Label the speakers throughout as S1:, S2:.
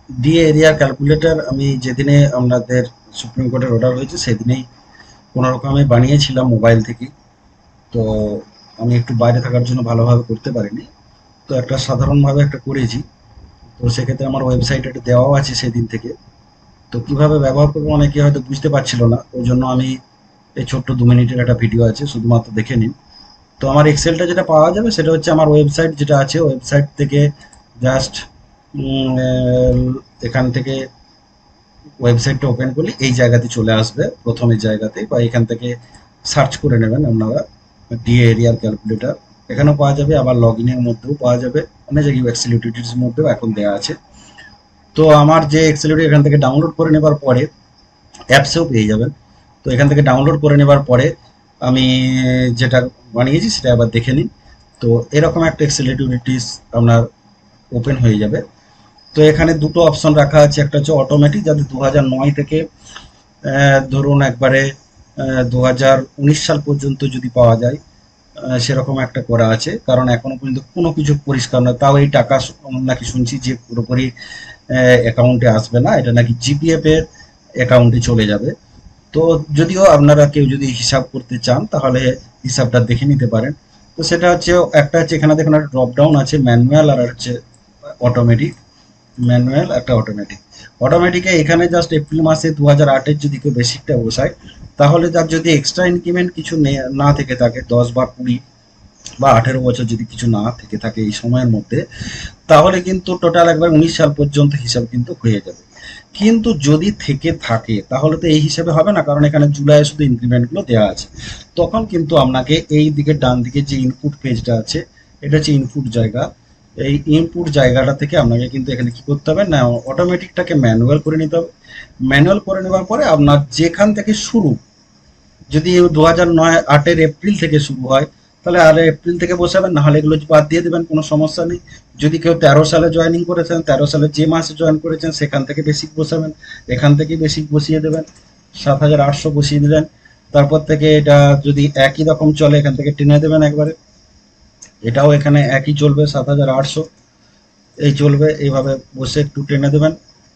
S1: DA এরিয়ার calculator আমি যেদিনে আপনাদের সুপ্রিম কোর্টের অর্ডার হয়েছে সেদিনেই কোনো রকমে বানিয়েছিলাম মোবাইল থেকে। তো আমি একটু বাইরে থাকার জন্য ভালোভাবে করতে পারিনি। তো একটা সাধারণভাবে একটা করেছি। তো সেক্ষেত্রে আমার ওয়েবসাইটে এটা দেওয়াও আছে সেদিন থেকে। তো কিভাবে ব্যবহার করবো অনেকে হয়তো বুঝতে পারছিল না, ওই জন্য আমি এই ছোট্ট 2 মিনিটের একটা ভিডিও আছে, শুধুমাত্র দেখে নিন। তো আমার এক্সেলটা যেটা পাওয়া যাবে সেটা হচ্ছে আমার ওয়েবসাইট যেটা আছে, ওয়েবসাইট থেকে জাস্ট এখান থেকে ওয়েবসাইটটা ওপেন করলে এই জায়গাতে চলে আসবে, প্রথম এই জায়গাতে, বা এখান থেকে সার্চ করে নেবেন আপনারা ডিএ এরিয়ার ক্যালকুলেটর। এখানেও পাওয়া যাবে, আবার লগ ইনের মধ্যেও পাওয়া যাবে, অনেক জায়গায় এক্সেল ইউটিলিটির মধ্যেও এখন দেওয়া আছে। তো আমার যে এক্সেল এখান থেকে ডাউনলোড করে নেবার পরে অ্যাপসেও পেয়ে যাবেন। তো এখান থেকে ডাউনলোড করে নেবার পরে আমি যেটা বানিয়েছি সেটা আবার দেখে নিন। তো এরকম একটা এক্সেল ইউটিলিটিস আপনার ওপেন হয়ে যাবে। তো এখানে দুটো অপশন রাখা আছে, একটা হচ্ছে অটোমেটিক, যাতে 2009 থেকে ধরুন একবারে 2019 সাল পর্যন্ত যদি পাওয়া যায়, সেরকম একটা করা আছে, কারণ এখনো পর্যন্ত কোনো কিছু পরিষ্কার নয়। তাও এই টাকা নাকি শুনছি যে পুরোপুরি অ্যাকাউন্টে আসবে না, এটা নাকি জিপিএফ এর অ্যাকাউন্টে চলে যাবে। তো যদিও আপনারা কেউ যদি হিসাব করতে চান তাহলে হিসাবটা দেখে নিতে পারেন। তো সেটা হচ্ছে, একটা হচ্ছে এখানে দেখুন একটা ড্রপ ডাউন আছে ম্যানুয়াল, আর হচ্ছে অটোমেটিক। ম্যানুয়াল একটা অটোমেটিক। অটোমেটিকে এখানে জাস্ট এপ্রিল মাসে 2008-এর যদি কেউ বেসিকটা বসায়, তাহলে তার যদি এক্সট্রা ইনক্রিমেন্ট কিছু না থেকে থাকে, 10 বা 20 বা 18 বছর যদি কিছু না থেকে থাকে এই সময়ের মধ্যে, তাহলে কিন্তু টোটাল একবার 19 সাল পর্যন্ত হিসাব কিন্তু হয়ে যাবে। কিন্তু যদি থেকে থাকে তাহলে তো এই হিসাবে হবে না, কারণ এখানে জুলাইয়ে শুধু ইনক্রিমেন্টগুলো দেওয়া আছে। তখন কিন্তু আপনাকে এই দিকে ডান দিকে যে ইনপুট পেজটা আছে, এটা হচ্ছে ইনপুট জায়গা। এই ইনপুট জায়গাটা থেকে আপনাকে কিন্তু এখানে কি করতে হবে না, অটোমেটিকটাকে ম্যানুয়াল করে নিতে হবে। ম্যানুয়াল করে নেওয়ার পরে আপনার যেখান থেকে শুরু, যদি 2009-8-এর এপ্রিল থেকে শুরু হয়, তাহলে আর এপ্রিল থেকে বসাবেন, না হলে এগুলো বাদ দিয়ে দেবেন, কোনো সমস্যা নেই। যদি কেউ 13 সালে জয়েনিং করেছেন, 13 সালে যে মাসে জয়েন করেছেন সেখান থেকে বেসিক বসাবেন, এখান থেকে বেসিক বসিয়ে দেবেন, 7,800 বসিয়ে দিলেন। তারপর থেকে এটা যদি একই রকম চলে, এখান থেকে টেনে দেবেন একবারে, এটাও এখানে একই চলবে, 7,800 এই চলবে। এইভাবে বসে একটু টেনে দেবেন,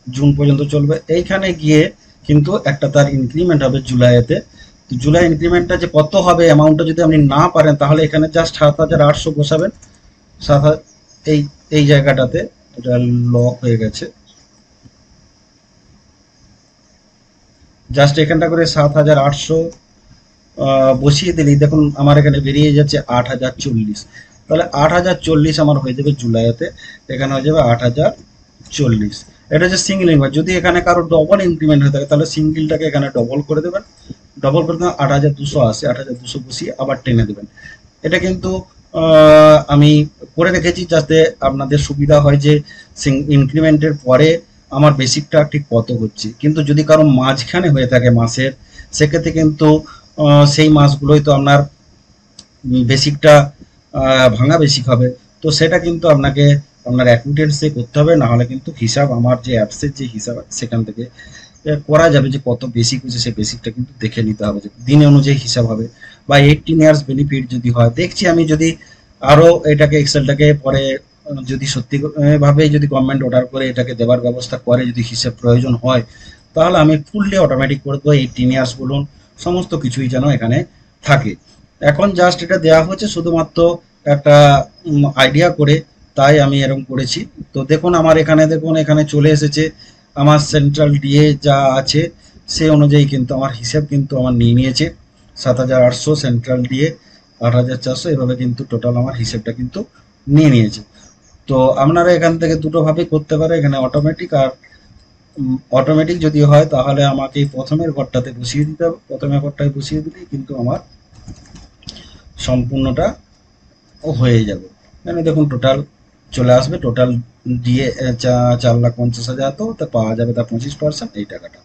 S1: জুন পর্যন্ত চলবে। এইখানে গিয়ে কিন্তু একটা তার ইনক্রিমেন্ট হবে জুলাইতে। তো জুলাই ইনক্রিমেন্টটা যে কত হবে অ্যামাউন্টটা যদি আপনি না পারেন, তাহলে এখানে জাস্ট 7,800 বসাবেন। সাত এই এই জায়গাটাতে এটা লক হয়ে গেছে, জাস্ট এখানটা করে 7,800 বসিয়ে দিলেই দেখুন আমার এখানে বেরিয়ে যাচ্ছে 8,040। তাহলে 8,040 আমার হয়ে যাবে জুলাইতে, এখানে হয়ে যাবে 8,040। এটা হচ্ছে সিঙ্গেল ইনক্রিমেন্ট। যদি এখানে কারো ডবল ইনক্রিমেন্ট হয়ে থাকে তাহলে সিঙ্গেলটাকে এখানে ডবল করে দেবেন, ডবল করে দেবেন 8,280, 8,200 বসিয়ে আবার টেনে দেবেন। এটা কিন্তু আমি করে রেখেছি যাতে আপনাদের সুবিধা হয় যে ইনক্রিমেন্টের পরে আমার বেসিকটা ঠিক কত হচ্ছে। কিন্তু যদি কারো মাঝখানে হয়ে থাকে মাসের, সেক্ষেত্রে কিন্তু সেই মাসগুলোই তো আপনার বেসিকটা ভাঙা বেসিক হবে। তো সেটা কিন্তু আপনাকে আপনার অ্যাকাউন্টেন্টসে করতে হবে, না হলে কিন্তু হিসাব আমার যে অ্যাপসের যে হিসাব আছে সেখান থেকে করা যাবে যে কত বেসিক হচ্ছে, সেই বেসিকটা কিন্তু দেখে নিতে হবে, যে দিনে অনুযায়ী হিসাব হবে। বা 18 ইয়ার্স বেনিফিট যদি হয়, দেখছি আমি যদি আরও এটাকে এক্সেলটাকে পরে যদি সত্যি ভাবে যদি গভর্নমেন্ট অর্ডার করে এটাকে দেওয়ার ব্যবস্থা করে, যদি হিসাব প্রয়োজন হয়, তাহলে আমি ফুললি অটোমেটিক করে দেবো। 18 ইয়ার্স বলুন, সমস্ত কিছুই যেন এখানে থাকে। এখন জাস্ট এটা দেওয়া হচ্ছে শুধুমাত্র একটা আইডিয়া করে, তাই আমি এরকম করেছি। তো দেখুন আমার এখানে, দেখুন এখানে চলে এসেছে আমার সেন্ট্রাল ডিএ যা আছে সে অনুযায়ী কিন্তু আমার হিসেব কিন্তু আমার নিয়ে নিয়েছে। 7,800 সেন্ট্রাল ডিএ, 8,400, এভাবে কিন্তু টোটাল আমার হিসেবটা কিন্তু নিয়ে নিয়েছে। তো আপনারা এখান থেকে দুটোভাবেই করতে পারে, এখানে অটোমেটিক আর অটোমেটিক যদি হয় তাহলে আমাকে এই প্রথমের ঘরটাতে বসিয়ে দিতে হবে, প্রথমের ঘরটায় বসিয়ে দিলেই কিন্তু আমার সম্পূর্ণটা হয়ে যাবে। মানে দেখুন টোটাল চলে আসবে, টোটাল দিয়ে 4,50,000 তো তা পাওয়া যাবে তার 25% এই টাকাটা।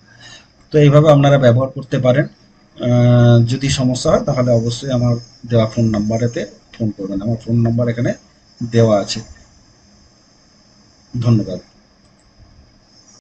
S1: তো এইভাবে আপনারা ব্যবহার করতে পারেন। যদি সমস্যা হয় তাহলে অবশ্যই আমার দেওয়া ফোন নাম্বারেতে ফোন করবেন, আমার ফোন নাম্বার এখানে দেওয়া আছে। ধন্যবাদ।